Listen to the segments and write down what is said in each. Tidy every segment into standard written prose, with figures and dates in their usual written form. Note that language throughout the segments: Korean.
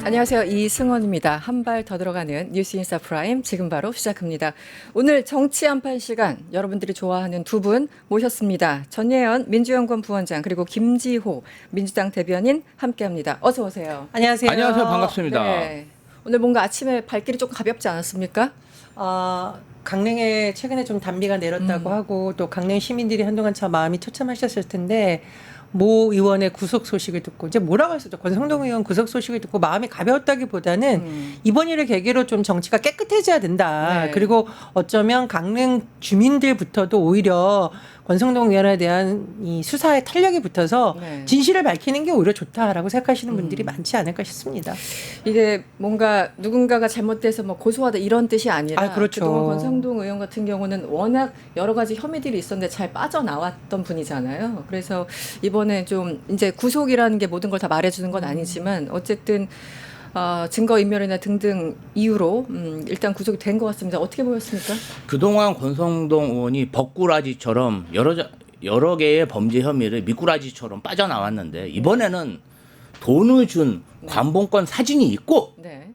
안녕하세요. 이승원입니다. 한 발 더 들어가는 뉴스인사 프라임 지금 바로 시작합니다. 오늘 정치 한판 시간 여러분들이 좋아하는 두 분 모셨습니다. 전예현 민주연구원 부원장 그리고 김지호 민주당 대변인 함께합니다. 어서 오세요. 안녕하세요. 안녕하세요. 반갑습니다. 네. 오늘 뭔가 아침에 발길이 조금 가볍지 않았습니까? 강릉에 최근에 좀 단비가 내렸다고 하고 또 강릉 시민들이 한동안 참 마음이 처참하셨을 텐데 모 의원의 구속 소식을 듣고 이제 뭐라고 했었죠? 권성동 의원 구속 소식을 듣고 마음이 가벼웠다기보다는 이번 일을 계기로 좀 정치가 깨끗해져야 된다. 네. 그리고 어쩌면 강릉 주민들부터도 오히려 권성동 의원에 대한 이 수사에 탄력이 붙어서 네. 진실을 밝히는 게 오히려 좋다라고 생각하시는 분들이 많지 않을까 싶습니다. 이게 뭔가 누군가가 잘못돼서 뭐 고소하다 이런 뜻이 아니라 그렇죠. 그동안 권성동 의원 같은 경우는 워낙 여러 가지 혐의들이 있었는데 잘 빠져나왔던 분이잖아요. 그래서 이번에 좀 이제 구속이라는 게 모든 걸 다 말해주는 건 아니지만 어쨌든 증거인멸이나 등등 이유로 일단 구속이 된 것 같습니다. 어떻게 보였습니까? 그동안 권성동 의원이 벅꾸라지처럼 여러 개의 범죄 혐의를 미꾸라지처럼 빠져나왔는데 이번에는 돈을 준 관봉권 사진이 있고 네.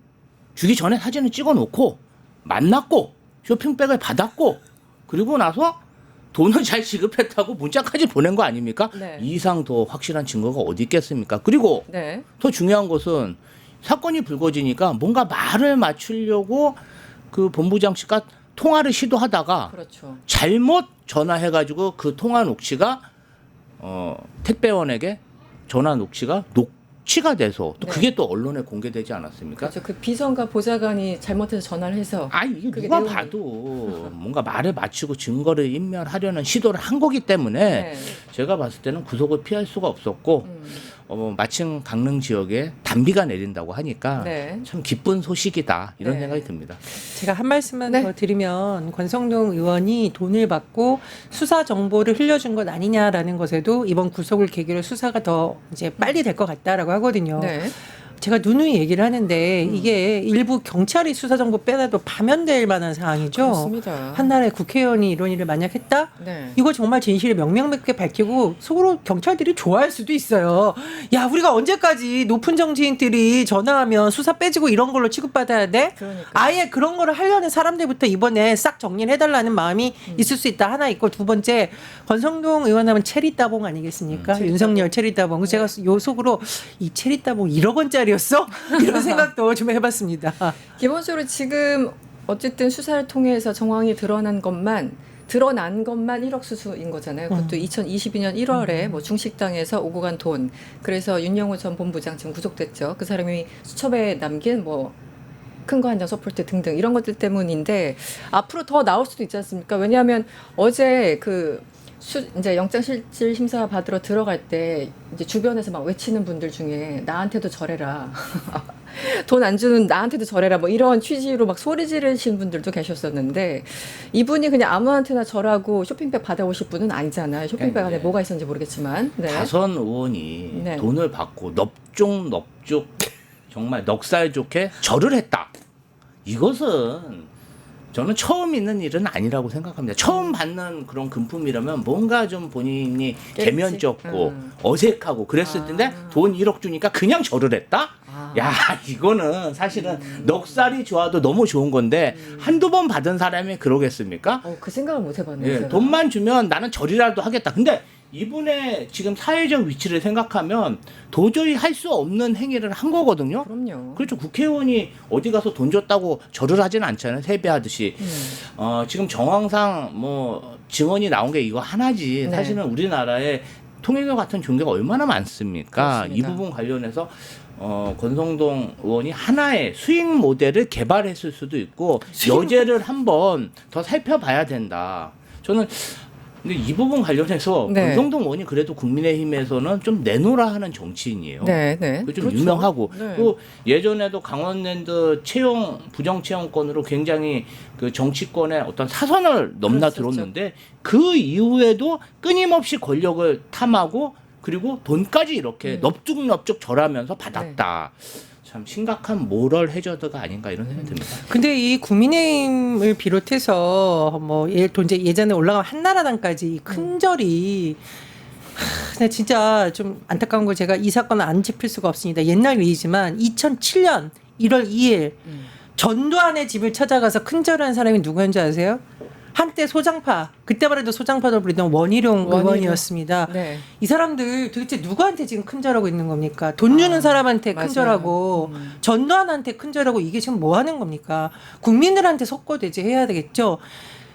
주기 전에 사진을 찍어놓고 만났고 쇼핑백을 받았고 그리고 나서 돈을 잘 지급했다고 문자까지 보낸 거 아닙니까? 네. 이 이상 더 확실한 증거가 어디 있겠습니까? 그리고 네. 더 중요한 것은 사건이 불거지니까 뭔가 말을 맞추려고 그 본부장 씨가 통화를 시도하다가 그렇죠. 잘못 전화해가지고 그 통화 녹취가 택배원에게 전화 녹취가 녹취가 돼서 또 네. 그게 또 언론에 공개되지 않았습니까? 그렇죠. 그 비서가 보좌관이 잘못해서 전화를 해서 아 이게 그게 누가 내용이- 봐도 뭔가 말을 맞추고 증거를 인멸하려는 시도를 한 거기 때문에 네. 제가 봤을 때는 구속을 피할 수가 없었고 마침 강릉 지역에 단비가 내린다고 하니까 네. 참 기쁜 소식이다 이런 네. 생각이 듭니다. 제가 한 말씀만 네. 더 드리면 권성동 의원이 돈을 받고 수사 정보를 흘려준 것 아니냐라는 것에도 이번 구속을 계기로 수사가 더 이제 빨리 될 것 같다라고 하거든요. 네. 제가 누누이 얘기를 하는데 이게 일부 경찰이 수사 정보 빼놔도 파면될 만한 상황이죠. 그렇습니다. 한나라의 국회의원이 이런 일을 만약 했다? 네. 이거 정말 진실을 명명백백 밝히고 속으로 경찰들이 좋아할 수도 있어요. 야, 우리가 언제까지 높은 정치인들이 전화하면 수사 빼지고 이런 걸로 취급받아야 돼? 그러니까요. 아예 그런 거를 하려는 사람들부터 이번에 싹 정리를 해달라는 마음이 있을 수 있다. 하나 있고 두 번째 권성동 의원 하면 체리 따봉 아니겠습니까? 체리 윤석열 체리 따봉. 제가 요 속으로 이 체리 따봉 1억 원짜리였어? 이런 생각도 좀 해봤습니다. 기본적으로 지금 어쨌든 수사를 통해서 정황이 드러난 것만 1억 수수인 거잖아요. 그것도 2022년 1월에 뭐 중식당에서 오고 간 돈. 그래서 윤영호 전 본부장 지금 구속됐죠. 그 사람이 수첩에 남긴 뭐 큰 거 한 장 서폴트 등등 이런 것들 때문인데 앞으로 더 나올 수도 있지 않습니까? 왜냐하면 어제 이제 영장실질 심사 받으러 들어갈 때 이제 주변에서 막 외치는 분들 중에 나한테도 절해라. 돈 안 주는 나한테도 절해라. 뭐 이런 취지로 막 소리 지르신 분들도 계셨었는데 이분이 그냥 아무한테나 절하고 쇼핑백 받아오실 분은 아니잖아요. 쇼핑백 안에 네. 뭐가 있었는지 모르겠지만. 네. 다선 의원이 네. 돈을 받고 넙죽 정말 넉살 좋게 절을 했다. 이것은 저는 처음 있는 일은 아니라고 생각합니다. 처음 받는 그런 금품이라면 뭔가 좀 본인이 깨지. 개면쩍고 어색하고 그랬을 텐데 돈 1억 주니까 그냥 절을 했다? 야 이거는 사실은 넉살이 좋아도 너무 좋은 건데 한두 번 받은 사람이 그러겠습니까? 그 생각을 못 해봤네요. 예, 돈만 주면 나는 절이라도 하겠다. 근데 이분의 지금 사회적 위치를 생각하면 도저히 할 수 없는 행위를 한 거거든요. 그럼요. 그렇죠. 국회의원이 어디 가서 돈 줬다고 절을 하지는 않잖아요. 세배하듯이. 지금 정황상 뭐 증언이 나온 게 이거 하나지. 네. 사실은 우리나라에 통행료 같은 종교가 얼마나 많습니까? 그렇습니다. 이 부분 관련해서 권성동 의원이 하나의 수익 모델을 개발했을 수도 있고 여죄를 한번 더 살펴봐야 된다. 저는 근데 이 부분 관련해서 네. 권성동 의원이 그래도 국민의힘에서는 좀 내놓으라 하는 정치인이에요. 네, 네. 그게 좀 그렇죠. 유명하고 네. 또 예전에도 강원랜드 부정 채용 건으로 굉장히 그 정치권의 어떤 사선을 넘나들었는데 그 이후에도 끊임없이 권력을 탐하고 그리고 돈까지 이렇게 넓죽넓죽 절하면서 받았다. 참 심각한 모럴 해저드가 아닌가 이런 생각이 듭니다. 근데 이 국민의힘을 비롯해서 뭐 예전에 올라간 한나라당까지 이 큰절이 근데 진짜 좀 안타까운 거 제가 이 사건을 안 짚을 수가 없습니다. 옛날 일이지만 2007년 1월 2일 전두환의 집을 찾아가서 큰절한 사람이 누구였는지 아세요? 한때 소장파, 그때만 해도 소장파로 부르던 원희룡 의원이었습니다. 네. 이 사람들 도대체 누구한테 지금 큰절하고 있는 겁니까? 돈 주는 사람한테 맞아요. 큰절하고 전두환한테 큰절하고 이게 지금 뭐 하는 겁니까? 국민들한테 속고대죄해야 되겠죠.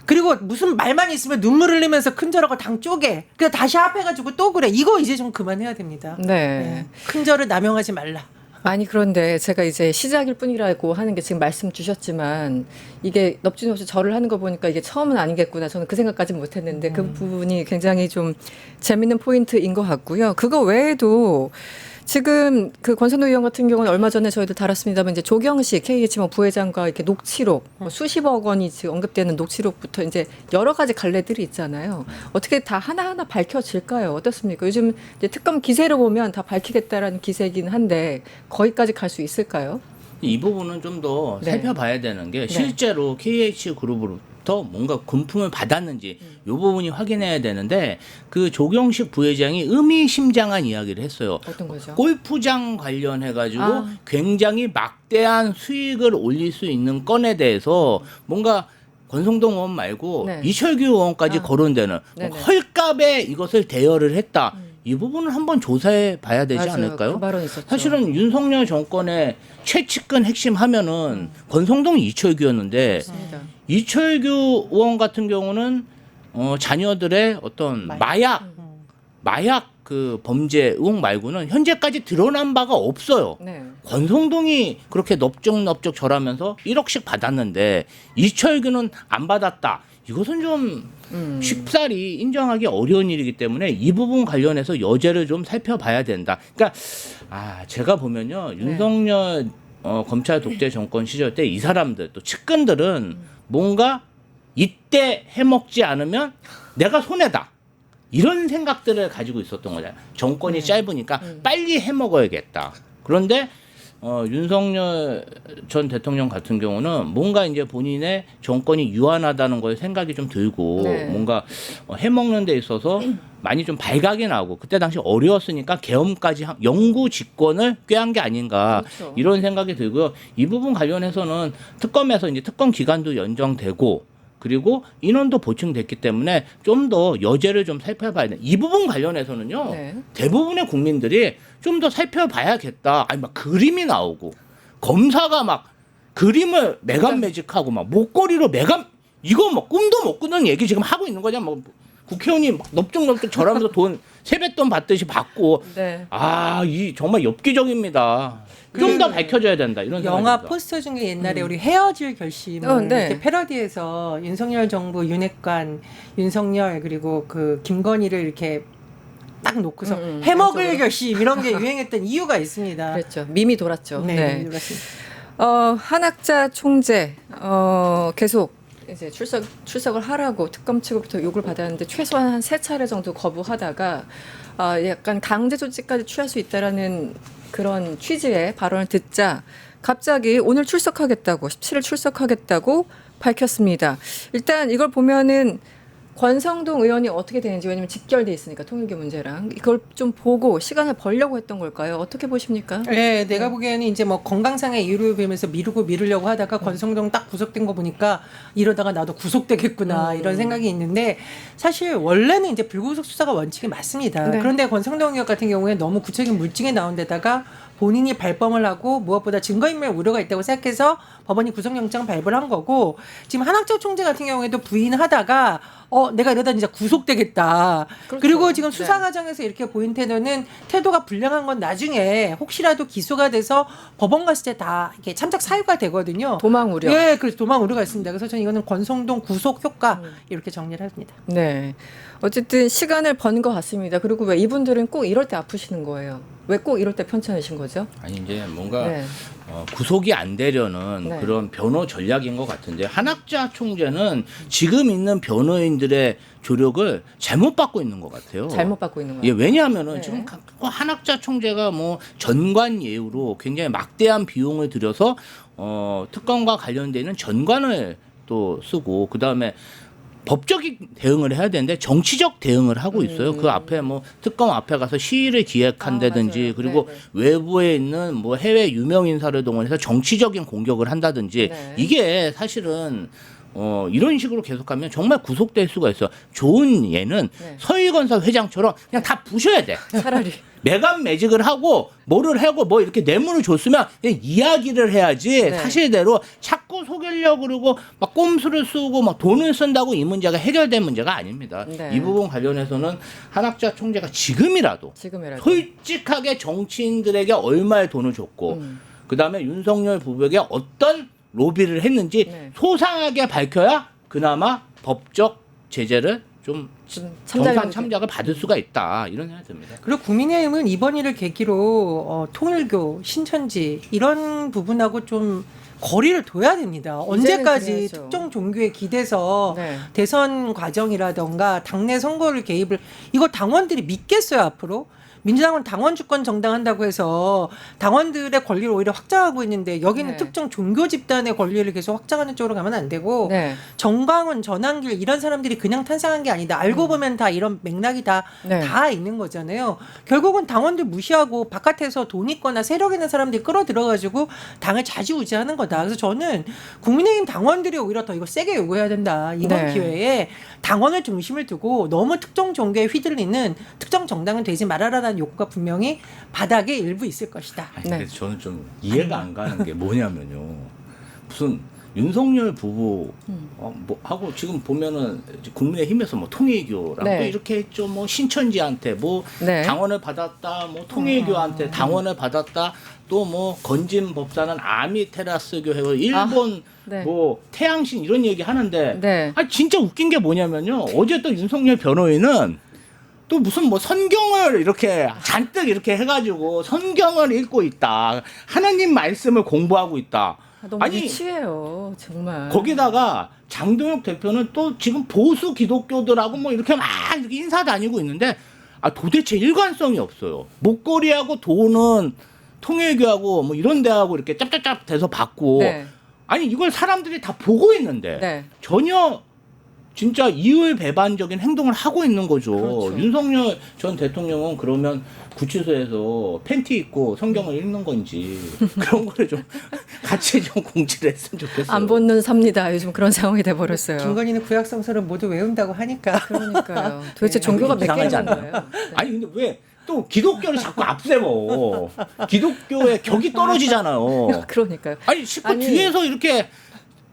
그리고 무슨 말만 있으면 눈물 흘리면서 큰절하고 당 쪼개. 그래서 다시 합해가지고 또 그래. 이거 이제 좀 그만해야 됩니다. 네. 큰절을 남용하지 말라. 아니 그런데 제가 이제 시작일 뿐이라고 하는 게 지금 말씀 주셨지만 이게 넙죽넙죽 절을 하는 거 보니까 이게 처음은 아니겠구나. 저는 그 생각까지 못했는데 그 부분이 굉장히 좀 재밌는 포인트인 것 같고요. 그거 외에도 지금 그 권선도 의원 같은 경우는 얼마 전에 저희도 다뤘습니다만 이제 조경식 KH 뭐 부회장과 이렇게 녹취록 뭐 수십억 원이 지금 언급되는 녹취록부터 이제 여러 가지 갈래들이 있잖아요. 어떻게 다 하나하나 밝혀질까요? 어떻습니까? 요즘 이제 특검 기세로 보면 다 밝히겠다라는 기세이긴 한데 거기까지 갈 수 있을까요? 이 부분은 좀 더 네. 살펴봐야 되는 게 실제로 KH 그룹으로부터 뭔가 금품을 받았는지 이 부분이 확인해야 되는데 그 조경식 부회장이 의미심장한 이야기를 했어요. 어떤 거죠? 골프장 관련해 가지고 굉장히 막대한 수익을 올릴 수 있는 건에 대해서 뭔가 권성동 의원 말고 네. 이철규 의원까지 거론되는 네네. 헐값에 이것을 대여를 했다. 이 부분은 한번 조사해 봐야 되지 맞아요. 않을까요? 그 발언 있었죠. 사실은 윤석열 정권의 최측근 핵심 하면은 권성동 이철규였는데 맞습니다. 이철규 의원 같은 경우는 자녀들의 어떤 마약 그 범죄 의혹 말고는 현재까지 드러난 바가 없어요. 네. 권성동이 그렇게 넙죽넙죽 절하면서 1억씩 받았는데 이철규는 안 받았다. 이것은 좀 쉽사리 인정하기 어려운 일이기 때문에 이 부분 관련해서 여죄를 좀 살펴봐야 된다. 그러니까 제가 보면요. 윤석열 검찰 독재 정권 시절 때 이 사람들 또 측근들은 뭔가 이때 해먹지 않으면 내가 손해다. 이런 생각들을 가지고 있었던 거잖아요. 정권이 짧으니까 빨리 해먹어야겠다. 그런데 윤석열 전 대통령 같은 경우는 뭔가 이제 본인의 정권이 유한하다는 거에 생각이 좀 들고 네. 뭔가 해먹는 데 있어서 많이 좀 발각이 나고 그때 당시 어려웠으니까 계엄까지 영구 집권을 꾀한 게 아닌가 그렇죠. 이런 생각이 들고요. 이 부분 관련해서는 특검에서 이제 특검 기간도 연장되고 그리고 인원도 보충됐기 때문에 좀 더 여죄를 좀 살펴봐야 돼. 이 부분 관련해서는요. 네. 대부분의 국민들이 좀 더 살펴봐야겠다. 아니 막 그림이 나오고 검사가 막 그림을 매간매직하고 막 목걸이로 이거 뭐 꿈도 못 꾸는 얘기 지금 하고 있는 거냐? 뭐 국회의원이 막 넙죽넙죽 절하면서 돈 세뱃돈 받듯이 받고 네. 이 정말 엽기적입니다. 좀 더 밝혀져야 된다. 이런 영화 생각입니다. 포스터 중에 옛날에 우리 헤어질 결심을 네. 이렇게 패러디해서 윤석열 정부 윤핵관 윤석열 그리고 그 김건희를 이렇게 딱 놓고서 해먹을 양쪽으로. 결심 이런 게 유행했던 이유가 있습니다. 그랬죠. 밈이 돌았죠. 네, 그렇습니다. 한학자 총재 계속 이제 출석을 하라고 특검 측으로부터 요구를 받았는데 최소한 한 3차례 정도 거부하다가 약간 강제 조치까지 취할 수 있다라는 그런 취지의 발언을 듣자 갑자기 오늘 출석하겠다고 17일 출석하겠다고 밝혔습니다. 일단 이걸 보면은 권성동 의원이 어떻게 되는지 왜냐면 직결돼 있으니까 통일교 문제랑 이걸 좀 보고 시간을 벌려고 했던 걸까요? 어떻게 보십니까? 네, 내가 보기에는 이제 뭐 건강상의 이유를 빌면서 미루려고 하다가 권성동 딱 구속된 거 보니까 이러다가 나도 구속되겠구나 이런 생각이 있는데 사실 원래는 이제 불구속 수사가 원칙이 맞습니다. 네. 그런데 권성동 의원 같은 경우에 너무 구체적인 물증이 나온 데다가 본인이 발범을 하고 무엇보다 증거인멸 우려가 있다고 생각해서 법원이 구속영장 발부를 한 거고 지금 한학조 총재 같은 경우에도 부인하다가 내가 이러다 진짜 구속되겠다. 그렇죠. 그리고 지금 네. 수사 과정에서 이렇게 보인 태도는 태도가 불량한 건 나중에 혹시라도 기소가 돼서 법원 갔을 때 다 이렇게 참작 사유가 되거든요. 도망 우려. 예, 그래서 도망 우려가 있습니다. 그래서 저는 이거는 권성동 구속 효과 이렇게 정리를 합니다. 네. 어쨌든 시간을 번 것 같습니다. 그리고 왜 이분들은 꼭 이럴 때 아프시는 거예요? 왜 꼭 이럴 때 편찮으신 거죠? 아니 이제 뭔가 네. 구속이 안 되려는 네. 그런 변호 전략인 것 같은데 한학자 총재는 지금 있는 변호인들의 조력을 잘못 받고 있는 것 같아요. 잘못 받고 있는 예, 거예요. 왜냐하면은 네. 지금 한학자 총재가 뭐 전관 예우로 굉장히 막대한 비용을 들여서 특검과 관련돼 있는 전관을 또 쓰고 그 다음에 법적인 대응을 해야 되는데 정치적 대응을 하고 있어요. 그 앞에 뭐 특검 앞에 가서 시위를 기획한다든지 맞아요. 그리고 네네. 외부에 있는 뭐 해외 유명 인사를 동원해서 정치적인 공격을 한다든지 네. 이게 사실은 이런 식으로 계속하면 정말 구속될 수가 있어. 좋은 예는 네. 서희건설 회장처럼 그냥 다 부셔야 돼. 차라리 매간 매직을 하고 뭐를 하고 뭐 이렇게 뇌물을 줬으면 그냥 이야기를 해야지 네. 사실대로 자꾸 속이려고 그러고 막 꼼수를 쓰고 막 돈을 쓴다고 이 문제가 해결된 문제가 아닙니다. 네. 이 부분 관련해서는 한학자 총재가 지금이라도 솔직하게 정치인들에게 얼마의 돈을 줬고 그다음에 윤석열 부부에게 어떤 로비를 했는지 네. 소상하게 밝혀야 그나마 법적 제재를 좀 정상 참작을 받을 수가 있다 이런 생각이 듭니다. 그리고 국민의힘은 이번 일을 계기로 통일교, 신천지 이런 부분하고 좀 거리를 둬야 됩니다. 언제까지 그래야죠. 특정 종교에 기대서 네. 대선 과정이라던가 당내 선거를 개입을 이거 당원들이 믿겠어요 앞으로? 민주당은 당원 주권 정당한다고 해서 당원들의 권리를 오히려 확장하고 있는데 여기는 네. 특정 종교 집단의 권리를 계속 확장하는 쪽으로 가면 안 되고 네. 정광훈, 전한길 이런 사람들이 그냥 탄생한 게 아니다. 알고 보면 다 이런 맥락이 다 있는 거잖아요. 결국은 당원들 무시하고 바깥에서 돈 있거나 세력 있는 사람들이 끌어들여가지고 당을 좌지우지하는 거다. 그래서 저는 국민의힘 당원들이 오히려 더 이거 세게 요구해야 된다. 이번 네. 기회에 당원을 중심을 두고 너무 특정 종교에 휘둘리는 특정 정당은 되지 말아라라는 욕구가 분명히 바닥에 일부 있을 것이다. 아니, 근데 저는 좀 이해가 안 가는 게 뭐냐면요. 무슨 윤석열 부부 뭐 하고 지금 보면은 국민의힘에서 뭐 통일교랑 네. 또 이렇게 했죠. 뭐 신천지한테 뭐 네. 당원을 받았다. 뭐 통일교한테 당원을 받았다. 또 뭐 건진 법사는 아미테라스교 해고 일본 네. 뭐 태양신 이런 얘기 하는데 네. 아 진짜 웃긴 게 뭐냐면요. 어제 또 윤석열 변호인은 또 무슨 뭐 성경을 이렇게 잔뜩 이렇게 해가지고 성경을 읽고 있다. 하나님 말씀을 공부하고 있다. 너무 유치해요, 정말. 거기다가 장동혁 대표는 또 지금 보수 기독교들하고 뭐 이렇게 막 이렇게 인사 다니고 있는데 도대체 일관성이 없어요. 목걸이하고 돈은 통일교하고 뭐 이런 데하고 이렇게 짭짭짭 돼서 받고 네. 아니 이걸 사람들이 다 보고 있는데 네. 전혀 진짜 이율 배반적인 행동을 하고 있는 거죠. 그렇죠. 윤석열 전 대통령은 그러면 구치소에서 팬티 입고 성경을 읽는 건지 그런 거를 좀 같이 좀 공지를 했으면 좋겠어요. 안 보는 삽니다. 요즘 그런 상황이 돼버렸어요. 김건희는 구약성서를 모두 외운다고 하니까. 그러니까요. 도대체 종교가 몇 이상하지 개나 않나요? 거예요? 아니 근데 왜 또 기독교를 자꾸 앞세워? 기독교의 격이 떨어지잖아요. 그러니까요. 아니 자꾸 아니, 뒤에서 이렇게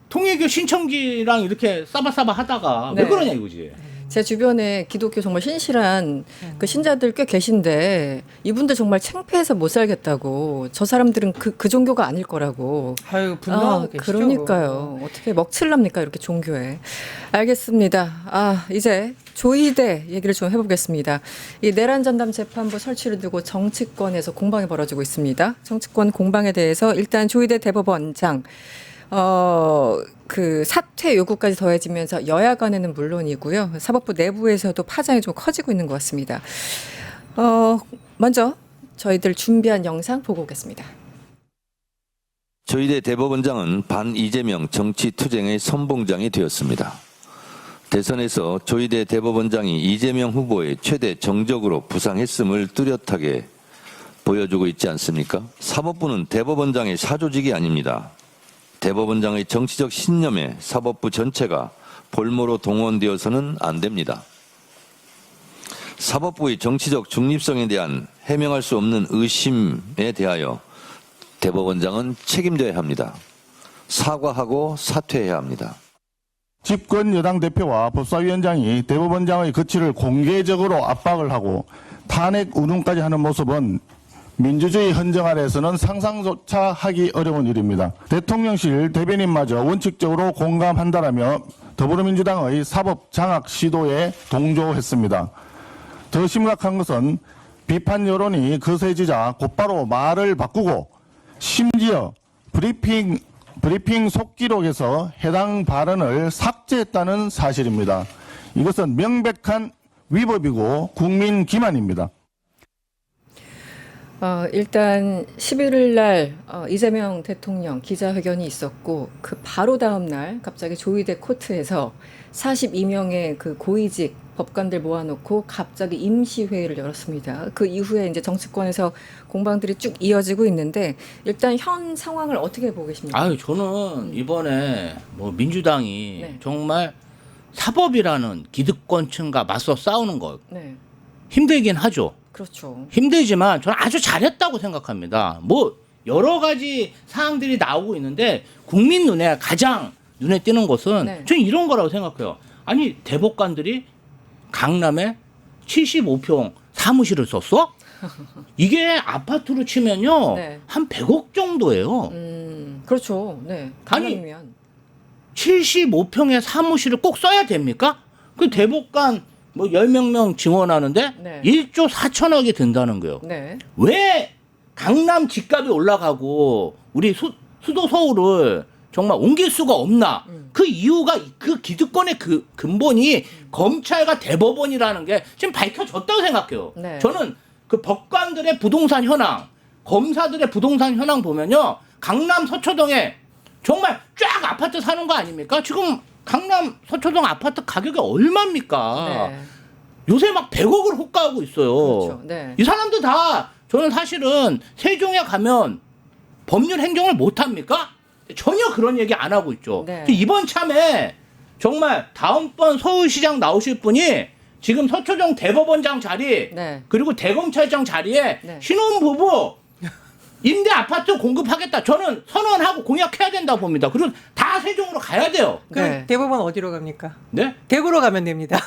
통일교 신청기랑 이렇게 싸바싸바 하다가 네. 왜 그러냐 이거지. 제 주변에 기독교 정말 신실한 그 신자들 꽤 계신데 이분들 정말 창피해서 못 살겠다고 저 사람들은 그 종교가 아닐 거라고. 아유 분노하고 계시죠. 그러니까요. 어떻게 먹칠랍니까 이렇게 종교에. 알겠습니다. 이제 조이대 얘기를 좀 해보겠습니다. 이 내란 전담 재판부 설치를 두고 정치권에서 공방이 벌어지고 있습니다. 정치권 공방에 대해서 일단 조이대 대법원장 그 사퇴 요구까지 더해지면서 여야 간에는 물론이고요. 사법부 내부에서도 파장이 좀 커지고 있는 것 같습니다. 먼저 저희들 준비한 영상 보고 오겠습니다. 조이대 대법원장은 반 이재명 정치 투쟁의 선봉장이 되었습니다. 대선에서 조이대 대법원장이 이재명 후보의 최대 정적으로 부상했음을 뚜렷하게 보여주고 있지 않습니까? 사법부는 대법원장의 사조직이 아닙니다. 대법원장의 정치적 신념에 사법부 전체가 볼모로 동원되어서는 안 됩니다. 사법부의 정치적 중립성에 대한 해명할 수 없는 의심에 대하여 대법원장은 책임져야 합니다. 사과하고 사퇴해야 합니다. 집권 여당 대표와 법사위원장이 대법원장의 거취를 공개적으로 압박을 하고 탄핵 운운까지 하는 모습은 민주주의 헌정 아래에서는 상상조차 하기 어려운 일입니다. 대통령실 대변인마저 원칙적으로 공감한다라며 더불어민주당의 사법 장악 시도에 동조했습니다. 더 심각한 것은 비판 여론이 거세지자 곧바로 말을 바꾸고 심지어 브리핑 속기록에서 해당 발언을 삭제했다는 사실입니다. 이것은 명백한 위법이고 국민 기만입니다. 일단 11일 날 이재명 대통령 기자회견이 있었고 그 바로 다음 날 갑자기 조의대 코트에서 42명의 그 고위직 법관들 모아놓고 갑자기 임시회의를 열었습니다. 그 이후에 이제 정치권에서 공방들이 쭉 이어지고 있는데 일단 현 상황을 어떻게 보고 계십니까? 아유, 저는 이번에 뭐 민주당이 네. 정말 사법이라는 기득권층과 맞서 싸우는 것 네, 힘들긴 하죠. 그렇죠. 힘들지만 저는 아주 잘했다고 생각합니다. 뭐 여러 가지 사항들이 나오고 있는데 국민 눈에 가장 눈에 띄는 것은 네. 저는 이런 거라고 생각해요. 아니 대법관들이 강남에 75평 사무실을 썼어? 이게 아파트로 치면요 네. 한 100억 정도예요. 그렇죠. 네, 강남이면 75평의 사무실을 꼭 써야 됩니까? 그 대법관 뭐 10명 증언하는데 네. 1조 4천억이 든다는 거예요. 네, 왜 강남 집값이 올라가고 우리 수도 서울을 정말 옮길 수가 없나? 그 이유가 그 기득권의 그 근본이 검찰과 대법원이라는 게 지금 밝혀졌다고 생각해요. 네. 저는 그 법관들의 부동산 현황, 검사들의 부동산 현황 보면요. 강남 서초동에 정말 쫙 아파트 사는 거 아닙니까? 지금 강남 서초동 아파트 가격이 얼마입니까? 네, 요새 막 100억을 호가하고 있어요. 그렇죠. 네. 이 사람들 다 저는 사실은 세종에 가면 법률 행정을 못 합니까? 전혀 그런 얘기 안 하고 있죠. 네. 이번 참에 정말 다음번 서울시장 나오실 분이 지금 서초동 대법원장 자리 네. 그리고 대검찰장 자리에 네. 신혼부부 임대 아파트 공급하겠다. 저는 선언하고 공약해야 된다고 봅니다. 그리고 다 세종으로 가야 돼요. 그럼 네. 대법원 어디로 갑니까? 네? 대구로 가면 됩니다.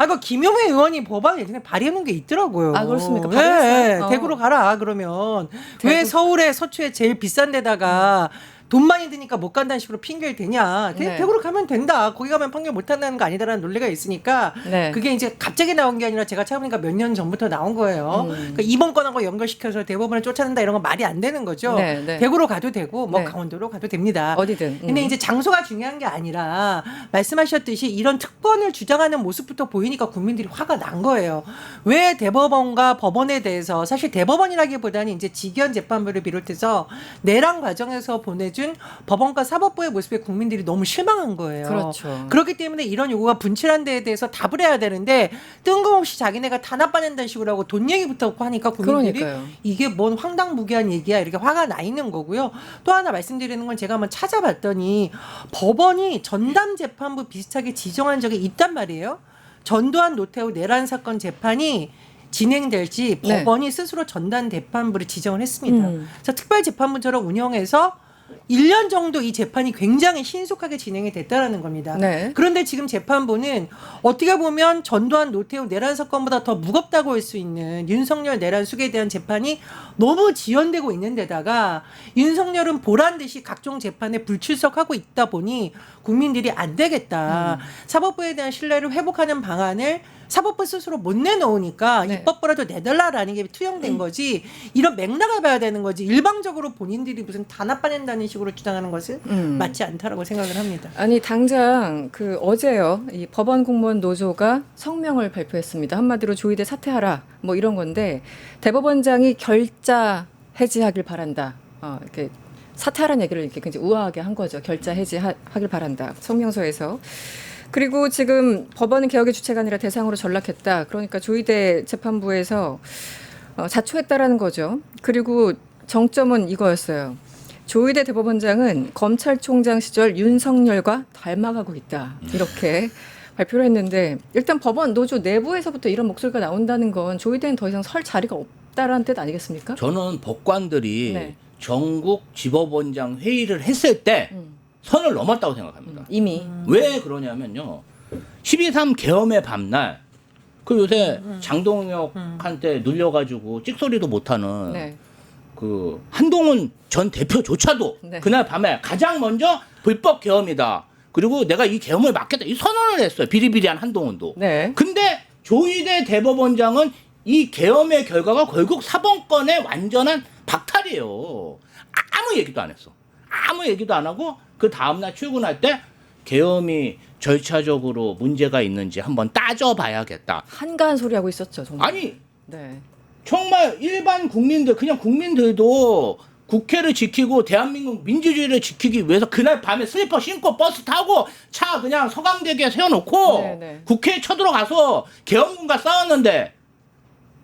그 김용회 의원이 법안 예전에 발의해놓은 게 있더라고요. 아, 그렇습니까? 네, 발의했어요? 대구로 가라. 그러면 왜 대구. 서울에 서초에 제일 비싼 데다가 돈 많이 드니까 못 간다는 식으로 핑계를 대냐. 네. 대구로 가면 된다. 거기 가면 판결 못 한다는 거 아니다라는 논리가 있으니까 네. 그게 이제 갑자기 나온 게 아니라 제가 찾아보니까 몇 년 전부터 나온 거예요. 그러니까 이번 건하고 연결시켜서 대법원을 쫓아낸다 이런 건 말이 안 되는 거죠. 네, 네. 대구로 가도 되고 뭐 네. 강원도로 가도 됩니다. 어디든. 근데 이제 장소가 중요한 게 아니라 말씀하셨듯이 이런 특권을 주장하는 모습부터 보이니까 국민들이 화가 난 거예요. 왜 대법원과 법원에 대해서 사실 대법원이라기보다는 이제 직연 재판부를 비롯해서 내란 과정에서 보내준 법원과 사법부의 모습에 국민들이 너무 실망한 거예요. 그렇죠. 그렇기 때문에 이런 요구가 분출한 데에 대해서 답을 해야 되는데 뜬금없이 자기네가 탄압받는다는 식으로 하고 돈 얘기부터 하니까 국민들이 그러니까요. 이게 뭔 황당무계한 얘기야 이렇게 화가 나 있는 거고요. 또 하나 말씀드리는 건 제가 한번 찾아봤더니 법원이 전담 재판부 비슷하게 지정한 적이 있단 말이에요. 전두환 노태우 내란 사건 재판이 진행될지 네. 법원이 스스로 전담 재판부를 지정을 했습니다. 그래서 특별 재판부처럼 운영해서 1년 정도 이 재판이 굉장히 신속하게 진행이 됐다라는 겁니다. 네. 그런데 지금 재판부는 어떻게 보면 전두환 노태우 내란 사건보다 더 무겁다고 할 수 있는 윤석열 내란 수계에 대한 재판이 너무 지연되고 있는 데다가 윤석열은 보란 듯이 각종 재판에 불출석하고 있다 보니 국민들이 안 되겠다. 사법부에 대한 신뢰를 회복하는 방안을 사법부 스스로 못 내놓으니까 네. 입법부라도 내달라라는 게 투영된 거지. 이런 맥락을 봐야 되는 거지. 일방적으로 본인들이 무슨 단합받는다는 식으로 주장하는 것은 맞지 않다라고 생각을 합니다. 아니 당장 그 어제요 이 법원 공무원 노조가 성명을 발표했습니다. 한마디로 조의대 사퇴하라 뭐 이런 건데 대법원장이 결자 해지하길 바란다. 이렇게 사퇴하라는 얘기를 이렇게 굉장히 우아하게 한 거죠. 결자 해지하길 바란다. 성명서에서. 그리고 지금 법원은 개혁의 주체가 아니라 대상으로 전락했다. 그러니까 조의대 재판부에서 자초했다라는 거죠. 그리고 정점은 이거였어요. 조의대 대법원장은 검찰총장 시절 윤석열과 닮아가고 있다. 이렇게 발표를 했는데 일단 법원 노조 내부에서부터 이런 목소리가 나온다는 건 조의대는 더 이상 설 자리가 없다라는 뜻 아니겠습니까? 저는 법관들이 네. 전국 지법원장 회의를 했을 때 선을 넘었다고 생각합니다. 이미. 왜 그러냐면요. 12.3 계엄의 밤날 그 요새 장동혁한테 눌려가지고 찍소리도 못하는 네. 그 한동훈 전 대표조차도 네. 그날 밤에 가장 먼저 불법 계엄이다. 그리고 내가 이 계엄을 막겠다. 이 선언을 했어요. 비리비리한 한동훈도. 네. 근데 조의대 대법원장은 이 계엄의 결과가 결국 사법권의 완전한 박탈이에요. 아무 얘기도 안 했어. 아무 얘기도 안 하고 그 다음날 출근할 때 계엄이 절차적으로 문제가 있는지 한번 따져봐야겠다. 한가한 소리 하고 있었죠. 정말. 아니 네. 정말 일반 국민들 그냥 국민들도 국회를 지키고 대한민국 민주주의를 지키기 위해서 그날 밤에 슬리퍼 신고 버스 타고 차 그냥 서강대교에 세워놓고 네네. 국회에 쳐들어가서 계엄군과 싸웠는데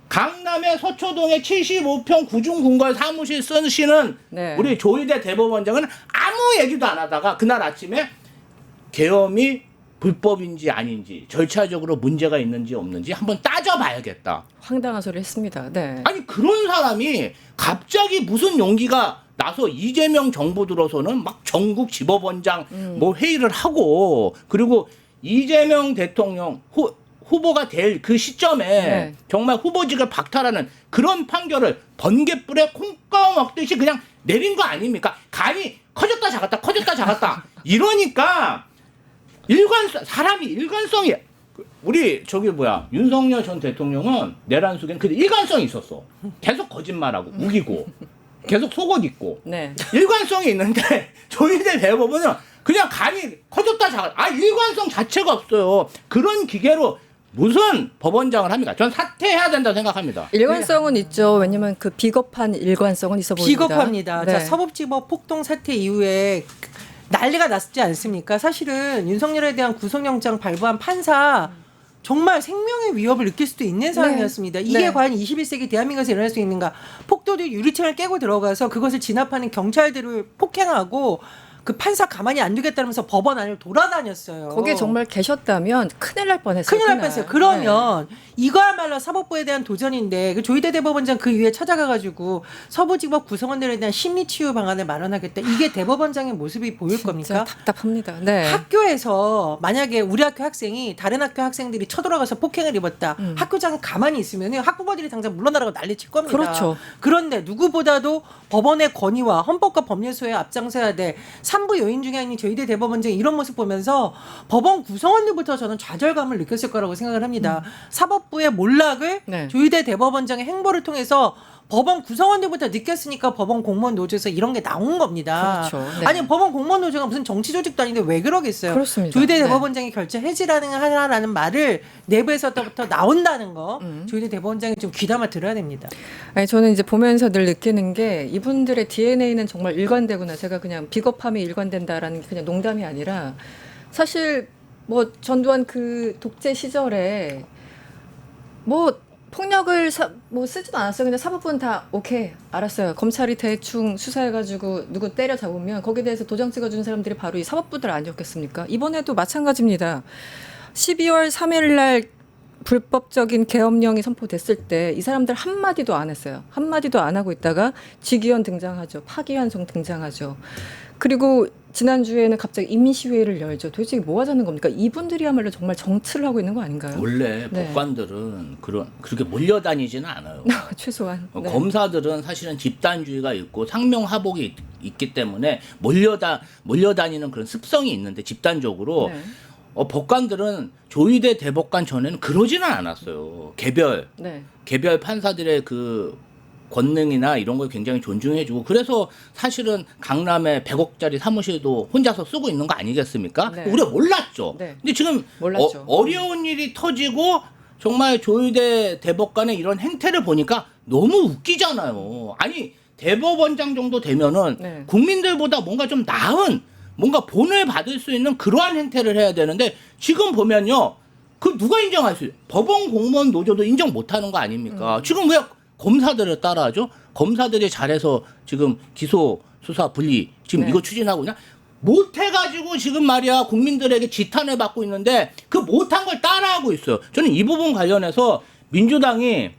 강남의 서초동에 75평 구중궁궐 사무실 쓰시는 네. 우리 조희대 대법원장은 아무 얘기도 안 하다가 그날 아침에 계엄이 불법인지 아닌지 절차적으로 문제가 있는지 없는지 한번 따져봐야겠다. 황당한 소리 했습니다. 네. 아니 그런 사람이 갑자기 무슨 용기가 나서 이재명 정부 들어서는 막 전국 지법원장 뭐 회의를 하고 그리고 이재명 대통령 후보가 될 그 시점에 네. 정말 후보직을 박탈하는 그런 판결을 번갯불에 콩가루 먹듯이 그냥 내린 거 아닙니까? 간이 커졌다 작았다 이러니까 사람이 일관성이 우리 저기 뭐야 윤석열 전 대통령은 내란 속에는 근데 일관성이 있었어. 계속 거짓말하고 우기고 계속 속옷 입고 네. 일관성이 있는데 조희대 대법원은 그냥 간이 커졌다 작았다. 일관성 자체가 없어요. 그런 기계로 무슨 법원장을 합니까? 전 사퇴해야 된다고 생각합니다. 일관성은 있죠. 왜냐면 그 비겁한 일관성은 있어 보입니다. 비겁합니다. 네. 자, 서북지법 폭동 사태 이후에 난리가 났지 않습니까? 사실은 윤석열에 대한 구속영장 발부한 판사 정말 생명의 위협을 느낄 수도 있는 상황이었습니다. 이게 네. 과연 21세기 대한민국에서 일어날 수 있는가? 폭도들이 유리창을 깨고 들어가서 그것을 진압하는 경찰들을 폭행하고 그 판사 가만히 안 두겠다면서 법원 안을 돌아다녔어요. 거기에 정말 계셨다면 큰일 날 뻔했어요. 큰일 날 그날. 뻔했어요. 그러면 이거야말로 사법부에 대한 도전인데 그 조희대 대법원장 그 위에 찾아가가지고 서부지법 구성원들에 대한 심리치유 방안을 마련하겠다. 이게 대법원장의 모습이 보일 진짜 겁니까? 답답합니다. 네. 학교에서 만약에 우리 학교 학생이 다른 학교 학생들이 쳐들어가서 폭행을 입었다. 학교장이 가만히 있으면 학부모들이 당장 물러나라고 난리칠 겁니다. 그렇죠. 그런데 누구보다도 법원의 권위와 헌법과 법률소에 앞장서야 돼. 3부 요인 중에 하나인 조희대 대법원장이 이런 모습 보면서 법원 구성원들부터 저는 좌절감을 느꼈을 거라고 생각을 합니다. 사법부의 몰락을 네. 조희대 대법원장의 행보를 통해서 법원 구성원들부터 느꼈으니까 법원 공무원 노조에서 이런 게 나온 겁니다. 그렇죠. 네. 아니 법원 공무원 노조가 무슨 정치 조직도 아닌데 왜 그러겠어요? 그렇습니다. 조희대 네. 대법원장이 결재 해지라는 하라는 말을 내부에서부터 나온다는 거 조희대 대법원장이 좀 귀담아 들어야 됩니다. 아니, 저는 이제 보면서 늘 느끼는 게 이분들의 DNA는 정말 일관되구나. 제가 그냥 비겁함이 일관된다라는 게 그냥 농담이 아니라 사실 뭐 전두환 그 독재 시절에 뭐 폭력을 뭐 쓰지도 않았어요. 그냥 사법부는 다 오케이 알았어요. 검찰이 대충 수사해가지고 누구 때려 잡으면 거기에 대해서 도장 찍어주는 사람들이 바로 이 사법부들 아니었겠습니까? 이번에도 마찬가지입니다. 12월 3일 날 불법적인 계엄령이 선포됐을 때 이 사람들 한마디도 안 했어요. 한마디도 안 하고 있다가 직위원 등장하죠. 파기환송 등장하죠. 그리고 지난주에는 갑자기 인민시위회를 열죠. 도대체 뭐 하자는 겁니까? 이분들이야말로 정말 정치를 하고 있는 거 아닌가요? 원래 네. 법관들은 그렇게 몰려다니지는 않아요. 최소한. 네. 검사들은 사실은 집단주의가 있고 상명하복이 있기 때문에 몰려다니는 그런 습성이 있는데 집단적으로 네. 법관들은 조희대 대법관 전에는 그러지는 않았어요. 개별 네. 판사들의 그 권능이나 이런 걸 굉장히 존중해주고 그래서 사실은 강남에 100억짜리 사무실도 혼자서 쓰고 있는 거 아니겠습니까? 네. 우리가 몰랐죠. 네. 근데 지금 몰랐죠. 어려운 일이 터지고 정말 조희대 대법관의 이런 행태를 보니까 너무 웃기잖아요. 아니 대법원장 정도 되면은 네. 국민들보다 뭔가 좀 나은 뭔가 본을 받을 수 있는 그러한 행태를 해야 되는데 지금 보면요. 그 누가 인정할 수 있어요? 법원 공무원 노조도 인정 못하는 거 아닙니까? 지금 왜 검사들을 따라하죠? 검사들이 잘해서 지금 기소 수사 분리 지금 네. 이거 추진하고 있냐? 못해가지고 지금 말이야 국민들에게 지탄을 받고 있는데 그 못한 걸 따라하고 있어요. 저는 이 부분 관련해서 민주당이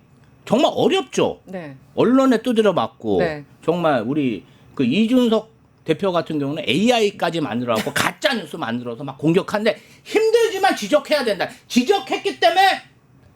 정말 어렵죠. 네. 언론에 두드려 맞고 네. 정말 우리 그 이준석 대표 같은 경우는 AI까지 만들어갖고 가짜 뉴스 만들어서 막 공격하는데 힘들지만 지적해야 된다. 지적했기 때문에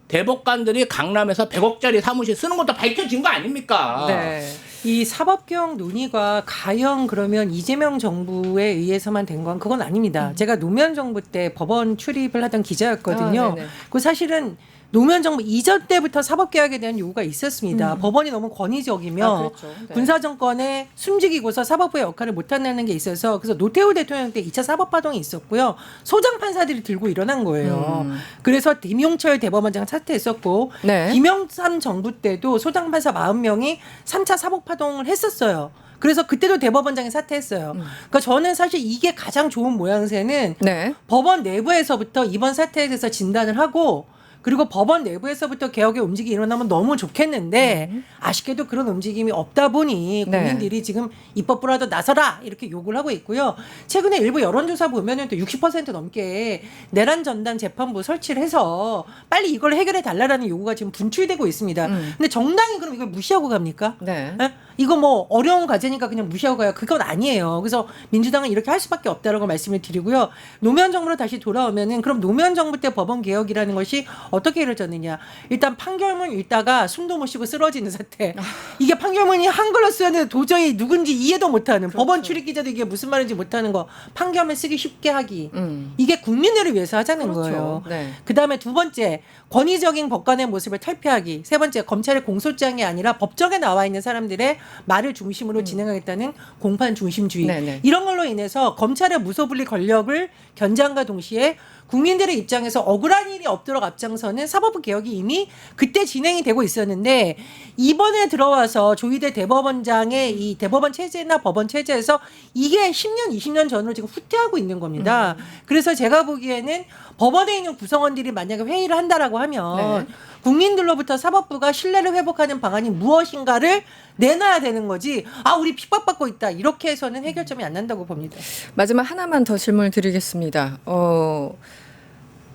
대법관들이 강남에서 100억짜리 사무실 쓰는 것도 밝혀진 거 아닙니까? 네. 이 사법개혁 논의가 가령 그러면 이재명 정부에 의해서만 된 건 그건 아닙니다. 제가 노무현 정부 때 법원 출입을 하던 기자였거든요. 네네. 그 사실은 노무현 정부 이전 때부터 사법개혁에 대한 요구가 있었습니다. 법원이 너무 권위적이며 그렇죠. 네. 군사정권에 숨지기고서 사법부의 역할을 못한다는 게 있어서 그래서 노태우 대통령 때 2차 사법파동이 있었고요. 소장 판사들이 들고 일어난 거예요. 그래서 김용철 대법원장 사퇴했었고 네. 김영삼 정부 때도 소장 판사 40명이 3차 사법파동을 했었어요. 그래서 그때도 대법원장이 사퇴했어요. 그러니까 저는 사실 이게 가장 좋은 모양새는 네. 법원 내부에서부터 이번 사태에 대해서 진단을 하고 그리고 법원 내부에서부터 개혁의 움직임이 일어나면 너무 좋겠는데 아쉽게도 그런 움직임이 없다 보니 네. 국민들이 지금 입법부라도 나서라 이렇게 요구를 하고 있고요. 최근에 일부 여론조사 보면은 또 60% 넘게 내란 전담 재판부 설치를 해서 빨리 이걸 해결해 달라라는 요구가 지금 분출되고 있습니다. 근데 정당이 그럼 이걸 무시하고 갑니까? 네. 에? 이거 뭐 어려운 과제니까 그냥 무시하고 가요. 그건 아니에요. 그래서 민주당은 이렇게 할 수밖에 없다라고 말씀을 드리고요. 노무현 정부로 다시 돌아오면은 그럼 노무현 정부 때 법원 개혁이라는 것이 어떻게 이루어졌느냐. 일단 판결문 읽다가 숨도 못 쉬고 쓰러지는 사태. 이게 판결문이 한글로 쓰였는데 도저히 누군지 이해도 못하는 법원 출입 기자도 이게 무슨 말인지 못하는 거 판결문 쓰기 쉽게 하기. 이게 국민들을 위해서 하자는 그렇죠. 거예요. 네. 그다음에 두 번째 권위적인 법관의 모습을 탈피하기. 세 번째 검찰의 공소장이 아니라 법정에 나와 있는 사람들의 말을 중심으로 진행하겠다는 공판 중심주의. 네네. 이런 걸로 인해서 검찰의 무소불위 권력을 견제함과 동시에 국민들의 입장에서 억울한 일이 없도록 앞장서는 사법부 개혁이 이미 그때 진행이 되고 있었는데 이번에 들어와서 조희대 대법원장의 이 대법원 체제나 법원 체제에서 이게 10년, 20년 전으로 지금 후퇴하고 있는 겁니다. 그래서 제가 보기에는 법원에 있는 구성원들이 만약에 회의를 한다라고 하면 네. 국민들로부터 사법부가 신뢰를 회복하는 방안이 무엇인가를 내놔야 되는 거지. 아, 우리 핍박받고 있다. 이렇게 해서는 해결점이 안 난다고 봅니다. 마지막 하나만 더 질문을 드리겠습니다.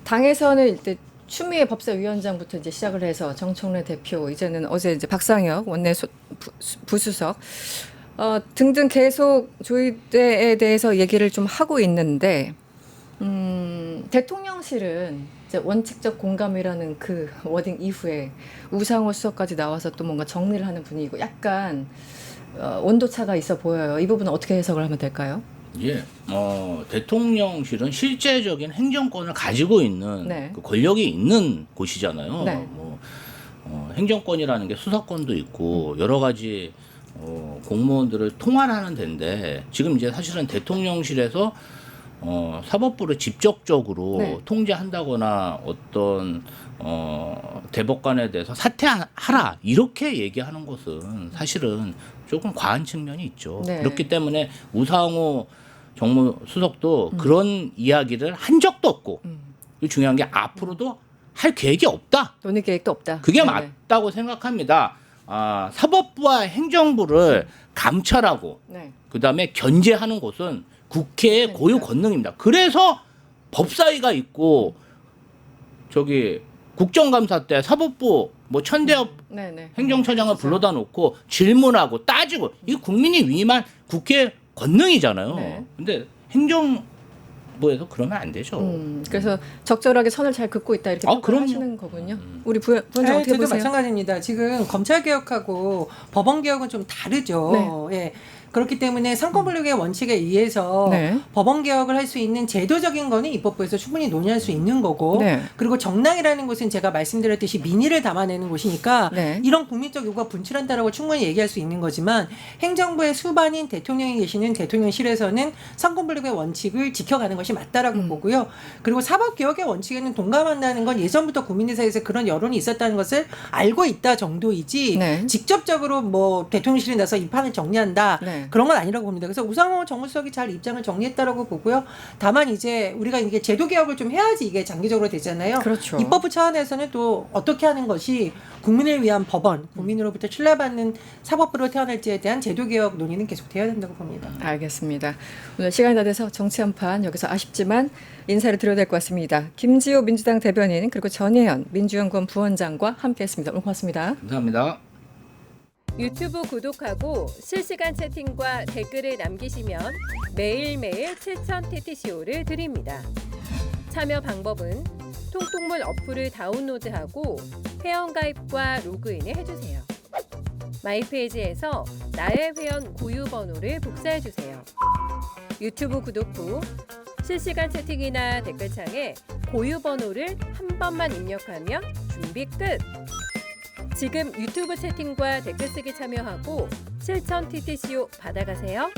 당에서는 이때 추미애 법사위원장부터 이제 시작을 해서 정청래 대표, 이제는 어제 이제 박상혁 원내 부수석 등등 계속 조희대에 대해서 얘기를 좀 하고 있는데 대통령실은 이제 원칙적 공감이라는 그 워딩 이후에 우상호 수석까지 나와서 또 뭔가 정리를 하는 분위기고 약간 온도차가 있어 보여요. 이 부분은 어떻게 해석을 하면 될까요? 예, 대통령실은 실제적인 행정권을 가지고 있는 네. 그 권력이 있는 곳이잖아요. 네. 행정권이라는 게 수사권도 있고 여러 가지 공무원들을 통할하는 데인데 지금 이제 사실은 대통령실에서 사법부를 직접적으로 네. 통제한다거나 어떤 대법관에 대해서 사퇴하라 이렇게 얘기하는 것은 사실은 조금 과한 측면이 있죠. 네. 그렇기 때문에 우상호 정무수석도 그런 이야기를 한 적도 없고 그리고 중요한 게 앞으로도 할 계획이 없다. 논의 계획도 없다. 그게 네네. 맞다고 생각합니다. 사법부와 행정부를 감찰하고 네. 그다음에 견제하는 곳은 국회의 고유 권능입니다. 그래서 법사위가 있고 저기 국정감사 때 사법부 뭐 천대엽 네네. 행정처장을 불러다 놓고 질문하고 따지고 이 국민이 위임한 국회 권능이잖아요. 네. 근데 행정부에서 그러면 안 되죠. 그래서 적절하게 선을 잘 긋고 있다 이렇게 그럼요. 평가하시는 거군요. 우리 부원장 어떻게 저도 보세요? 마찬가지입니다. 지금 검찰 개혁하고 법원 개혁은 좀 다르죠. 예. 그렇기 때문에 상권분립의 원칙에 의해서 네. 법원 개혁을 할 수 있는 제도적인 거는 입법부에서 충분히 논의할 수 있는 거고 네. 그리고 정당이라는 곳은 제가 말씀드렸듯이 민의를 담아내는 곳이니까 네. 이런 국민적 요구가 분출한다라고 충분히 얘기할 수 있는 거지만 행정부의 수반인 대통령이 계시는 대통령실에서는 상권분립의 원칙을 지켜가는 것이 맞다라고 보고요. 그리고 사법개혁의 원칙에는 동감한다는 건 예전부터 국민의 사이에서 그런 여론이 있었다는 것을 알고 있다 정도이지 네. 직접적으로 뭐 대통령실이 나서 이 판을 정리한다. 네. 그런 건 아니라고 봅니다. 그래서 우상호 정무수석이 잘 입장을 정리했다라고 보고요. 다만 이제 우리가 이게 제도 개혁을 좀 해야지 이게 장기적으로 되잖아요. 그렇죠. 입법부 차원에서는 또 어떻게 하는 것이 국민을 위한 법원, 국민으로부터 신뢰받는 사법부로 태어날지에 대한 제도 개혁 논의는 계속 돼야 된다고 봅니다. 알겠습니다. 오늘 시간이 다 돼서 정치 한판 여기서 아쉽지만 인사를 드려야 될 것 같습니다. 김지호 민주당 대변인 그리고 전혜연 민주연구원 부원장과 함께했습니다. 오늘 고맙습니다. 감사합니다. 유튜브 구독하고 실시간 채팅과 댓글을 남기시면 매일매일 7천 TTCO를 드립니다. 참여 방법은 통통물 어플을 다운로드하고 회원가입과 로그인을 해주세요. 마이페이지에서 나의 회원 고유 번호를 복사해주세요. 유튜브 구독 후 실시간 채팅이나 댓글창에 고유 번호를 한 번만 입력하면 준비 끝! 지금 유튜브 채팅과 댓글 쓰기 참여하고 실천 TTCO 받아가세요.